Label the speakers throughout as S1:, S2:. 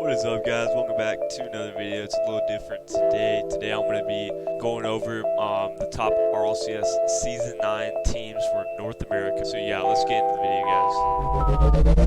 S1: What is up, guys? Welcome back to another video. It's a little different today. Today I'm going to be going over the top RLCS Season 9 teams for North America. So yeah, let's get into the video, guys.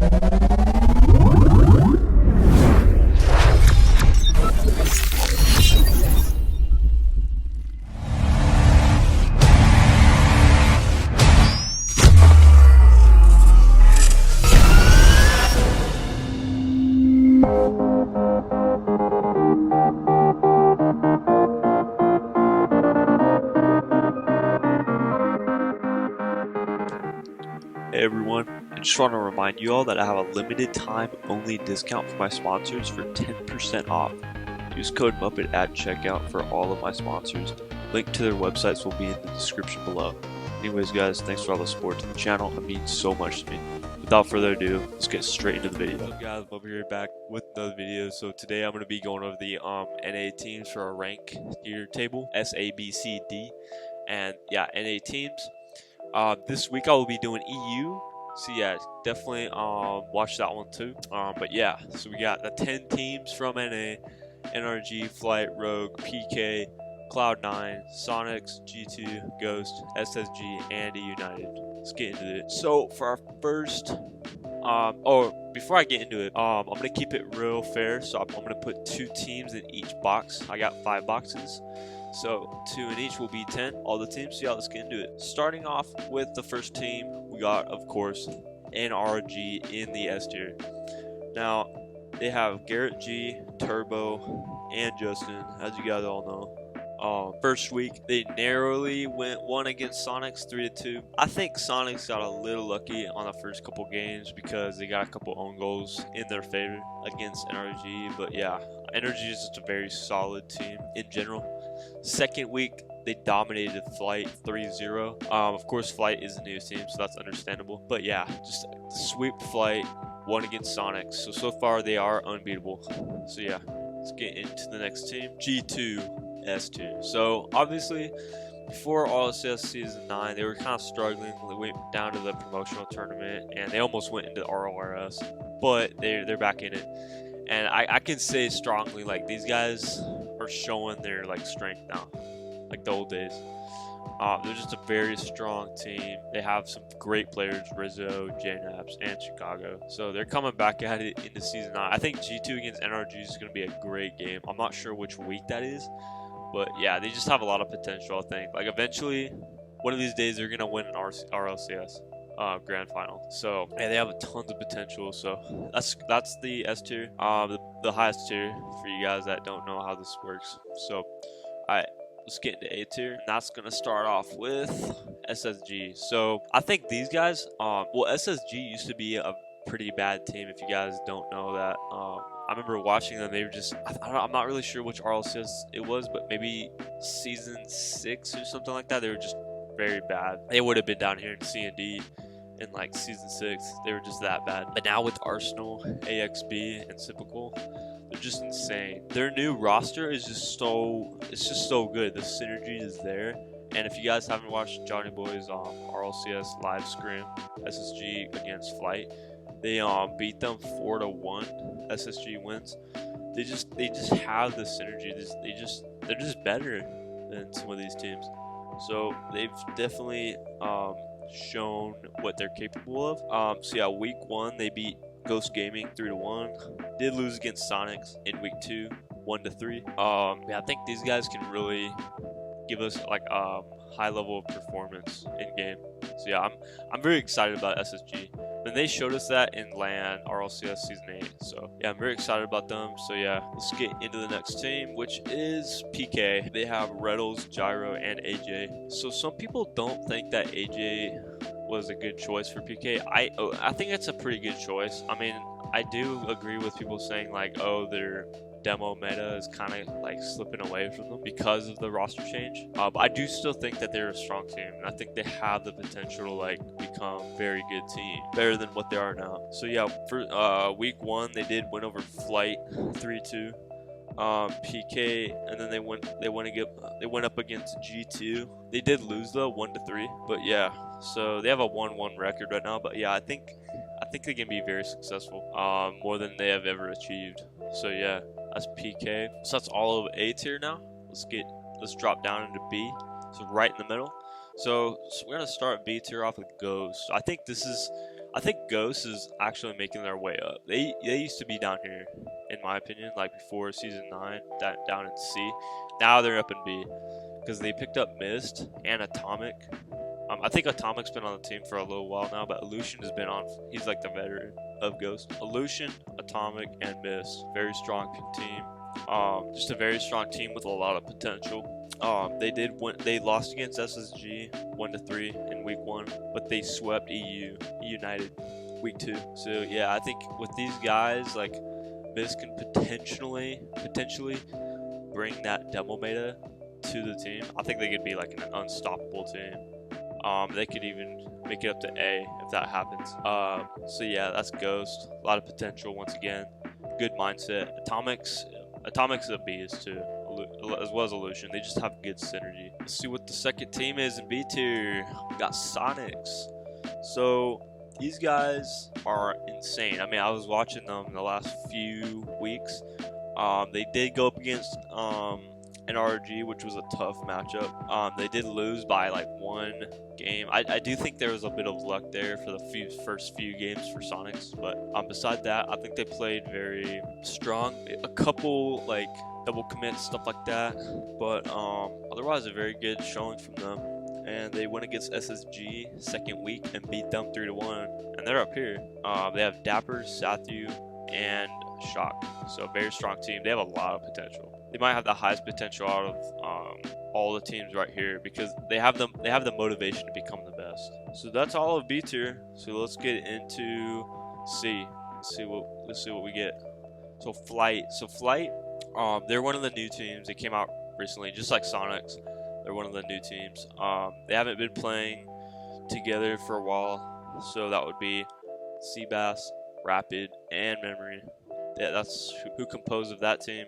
S1: Hey everyone, I just want to remind you all that I have a limited time only discount for my sponsors for 10% off. Use code MuppeT at checkout for all of my sponsors. Link to their websites will be in the description below. Anyways guys, thanks for all the support to the channel. It means so much to me. Without further ado, let's get straight into the video. What's up guys, MuppeT here back with another video. So today I'm going to be going over the NA teams for our rank tier table, S, A, B, C, D. And yeah, NA teams. This week I will be doing EU, so yeah, definitely watch that one too. But yeah, so we got the 10 teams from NA: NRG, Flight, Rogue, PK, Cloud9, Sonics, G2, Ghost, SSG, and United. Let's get into it. So for our first, before I get into it, I'm gonna keep it real fair. So I'm gonna put 2 teams in each box. I got 5 boxes. So 2 in each will be 10, all the teams. So yeah, let's get into it. Starting off with the first team, we got, of course, NRG in the S tier. Now, they have Garrett G, Turbo, and Justin, as you guys all know. First week, they narrowly won against Sonics 3-2. I think Sonics got a little lucky on the first couple games because they got a couple own goals in their favor against NRG. But yeah, NRG is just a very solid team in general. Second week, they dominated Flight 3-0. Of course, Flight is a new team, so that's understandable. But yeah, just sweep Flight, won against Sonics. So far, they are unbeatable. So yeah, let's get into the next team. G2 S2. So obviously, before RLCS Season 9, they were kind of struggling. They went down to the promotional tournament, and they almost went into RLRS. But they're back in it. And I can say strongly, like, these guys are showing their like strength now, like the old days. They're just a very strong team. They have some great players, Rizzo, JNaps, and Chicago. So they're coming back at it into Season 9. I think G2 against NRG is going to be a great game. I'm not sure which week that is, but yeah, they just have a lot of potential, I think. Like, eventually, one of these days, they're going to win an RLCS grand final. So yeah, they have a tons of potential. So that's the S tier, the highest tier for you guys that don't know how this works. So alright, let's get into A tier, and that's gonna start off with SSG. So I think these guys, well, SSG used to be a pretty bad team. If you guys don't know that, I remember watching them. They were just, I'm not really sure which RLCS it was, but maybe Season 6 or something like that. They were just very bad. They would have been down here in C and D in like Season 6. They were just that bad. But now with Arsenal, AXB, and Typical, they're just insane. Their new roster is just so good. The synergy is there. And if you guys haven't watched Johnny Boy's RLCS live scrim, SSG against Flight, they beat them 4-1. SSG wins. They just have the synergy. They're just better than some of these teams. So they've definitely shown what they're capable of. So yeah, week 1 they beat Ghost Gaming 3-1. Did lose against Sonics in week 2, 1-3. Yeah, I think these guys can really give us like high level of performance in game. So yeah, I'm very excited about SSG. And they showed us that in LAN RLCS Season 8. So yeah, I'm very excited about them. So yeah, let's get into the next team, which is PK. They have Reddles, Gyro, and AJ. So some people don't think that AJ was a good choice for PK. I think it's a pretty good choice. I mean, I do agree with people saying like, oh, their demo meta is kind of like slipping away from them because of the roster change. But I do still think that they're a strong team, and I think they have the potential to like become a very good team, better than what they are now. So yeah, for week 1 they did win over Flight 3-2. PK, and then they went up against G2. They did lose though, 1-3, but yeah, so they have a 1-1 record right now. But yeah, I think
S2: think they can be very successful, more than they have ever achieved. So yeah, that's PK. So that's all of A tier now. Let's drop down into B. So right in the middle. So we're gonna start B tier off with Ghost. I think Ghost is actually making their way up. They used to be down here, in my opinion, like before season 9, down in C. Now they're up in B because they picked up Mist and Atomic. I think Atomic's been on the team for a little while now, but Illusion has been on. He's like the veteran of Ghost. Illusion, Atomic, and Mist. Very strong team. Just a very strong team with a lot of potential. They lost against SSG 1-3 in week 1, but they swept United week 2. So yeah, I think with these guys, like Mist can potentially bring that demo meta to the team. I think they could be like an unstoppable team. They could even make it up to A if that happens. So yeah, that's Ghost. A lot of potential once again. Good mindset. Atomic's a beast too, as well as Illusion. They just have good synergy. Let's see what the second team is in B tier. We got Sonics. So these guys are insane. I mean, I was watching them in the last few weeks. They did go up against NRG, which was a tough matchup. They did lose by like 1 game. I do think there was a bit of luck there for the first few games for Sonics, but beside that, I think they played very strong. A couple like double commits, stuff like that, but otherwise a very good showing from them. And they went against SSG second week and beat them 3-1, and they're up here. They have Dapper, Sathu, and Shock. So a very strong team. They have a lot of potential. They might have the highest potential out of all the teams right here because they have the motivation to become the best. So that's all of B tier. So let's get into C. Let's see what we get. So Flight. They're one of the new teams. They came out recently, just like Sonics. They're one of the new teams. They haven't been playing together for a while. So that would be Seabass, Rapid, and Memory. Yeah, that's who composed of that team.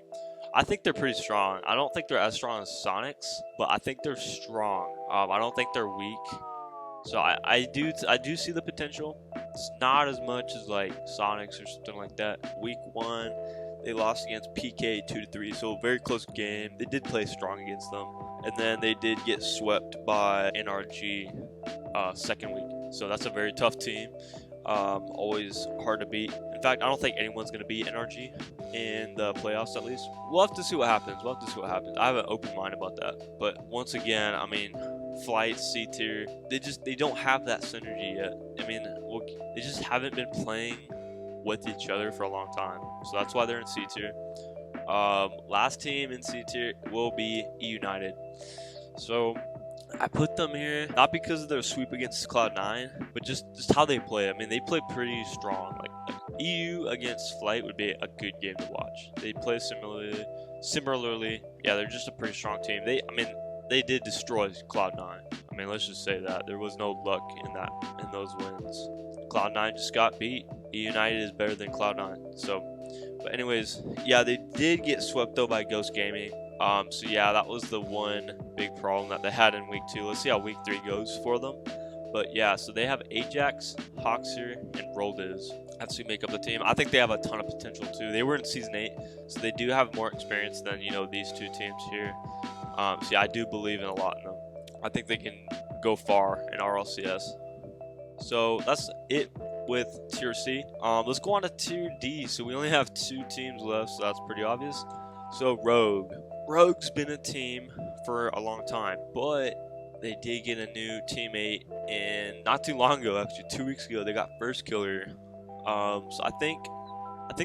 S2: I think they're pretty strong. I don't think they're as strong as Sonics, but I think they're strong. I don't think they're weak. So I do see the potential. It's not as much as like Sonics or something like that. Week 1, they lost against PK 2-3, so a very close game. They did play strong against them, and then they did get swept by NRG second week. So that's a very tough team. Always hard to beat. In fact, I don't think anyone's going to beat NRG in the playoffs, at least. We'll have to see what happens. I have an open mind about that. But once again, I mean, Flight, C tier, they don't have that synergy yet. I mean, they just haven't been playing with each other for a long time. So that's why they're in C tier. Last team in C tier will be United. So I put them here not because of their sweep against Cloud9, but just how they play. I mean, they play pretty strong. Like EU against Flight would be a good game to watch. They play similarly. Yeah, they're just a pretty strong team. They did destroy Cloud9. I mean, let's just say that there was no luck in those wins. Cloud9 just got beat. United is better than Cloud9. So, but anyways, yeah, they did get swept though by Ghost Gaming. So yeah, that was the one big problem that they had in week 2. Let's see how week 3 goes for them. But yeah, so they have Ajax, Hoxer, and Roldiz. That's who make up the team. I think they have a ton of potential too. They were in season 8, so they do have more experience than these two teams here. So yeah, I do believe in a lot in them. I think they can go far in RLCS. So that's it with tier C. Let's go on to tier D. So we only have 2 teams left, so that's pretty obvious. So Rogue's been a team for a long time, but they did get a new teammate, and not too long ago, actually 2 weeks ago, they got First Killer. So I think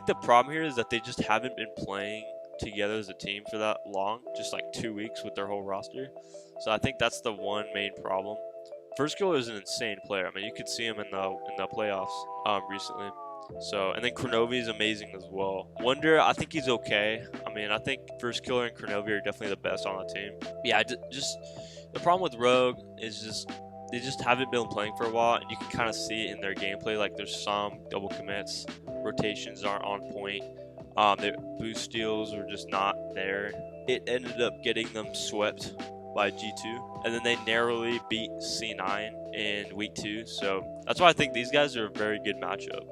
S2: the problem here is that they just haven't been playing together as a team for that long, just like 2 weeks with their whole roster. So I think that's the one main problem. First Killer is an insane player. I mean, you could see him in the playoffs recently. So, and then Kronovi is amazing as well. Wonder, I think he's okay. I mean, I think First Killer and Kronovi are definitely the best on the team. Yeah, just the problem with Rogue is just they just haven't been playing for a while, and you can kind of see it in their gameplay. Like there's some double commits, rotations aren't on point. Their boost steals were just not there. It ended up getting them swept by G2, and then they narrowly beat C9 in week 2. So that's why I think these guys are a very good matchup.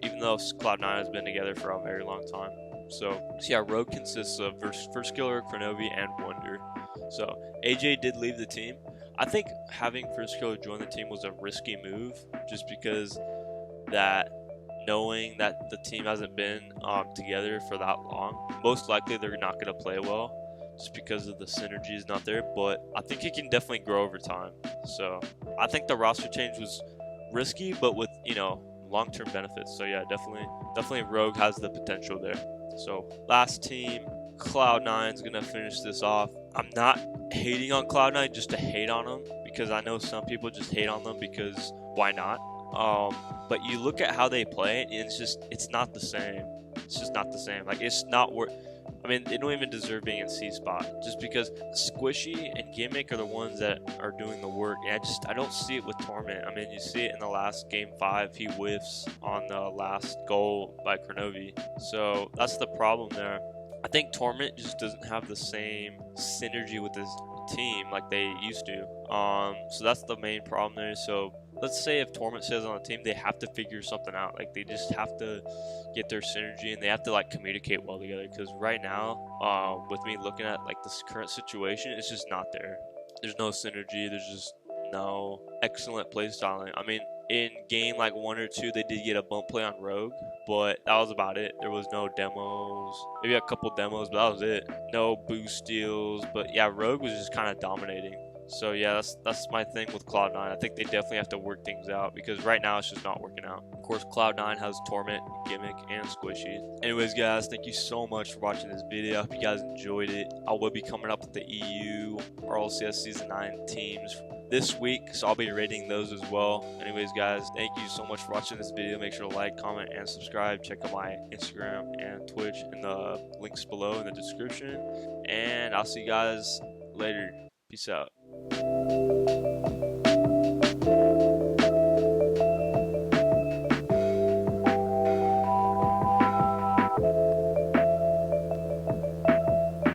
S2: even though Cloud9 has been together for a very long time. So yeah, Rogue consists of First Killer, Cronovi, and Wonder. So AJ did leave the team. I think having First Killer join the team was a risky move, just because that knowing that the team hasn't been together for that long, most likely they're not going to play well, just because of the synergy is not there. But I think it can definitely grow over time. So I think the roster change was risky, but with long-term benefits. So yeah, definitely Rogue has the potential there. So last team, Cloud9 is gonna finish this off. I'm not hating on Cloud9 just to hate on them, because I know some people just hate on them because why not? But you look at how they play, and it's not the same. It's just not the same. Like, it's not worth. I mean, they don't even deserve being in C spot, just because Squishy and Gimmick are the ones that are doing the work. And I don't see it with Torment. I mean, you see it in the last game 5, he whiffs on the last goal by Cronovi. So that's the problem there. I think Torment just doesn't have the same synergy with his team like they used to. So that's the main problem there. So let's say if Torment says on the team, they have to figure something out. Like, they just have to get their synergy, and they have to like communicate well together. Because right now, with me looking at like this current situation, it's just not there. There's no synergy. There's just no excellent play styling. I mean, in game like 1 or 2, they did get a bump play on Rogue, but that was about it. There was no demos, maybe a couple demos, but that was it. No boost steals, but yeah, Rogue was just kind of dominating. So yeah, that's my thing with Cloud9. I think they definitely have to work things out, because right now it's just not working out. Of course, Cloud9 has Torment, Gimmick, and Squishy. Anyways, guys, thank you so much for watching this video. I hope you guys enjoyed it. I will be coming up with the EU RLCS Season 9 teams this week, so I'll be rating those as well. Anyways, guys, thank you so much for watching this video. Make sure to like, comment, and subscribe. Check out my Instagram and Twitch in the links below in the description. And I'll see you guys later. Peace out.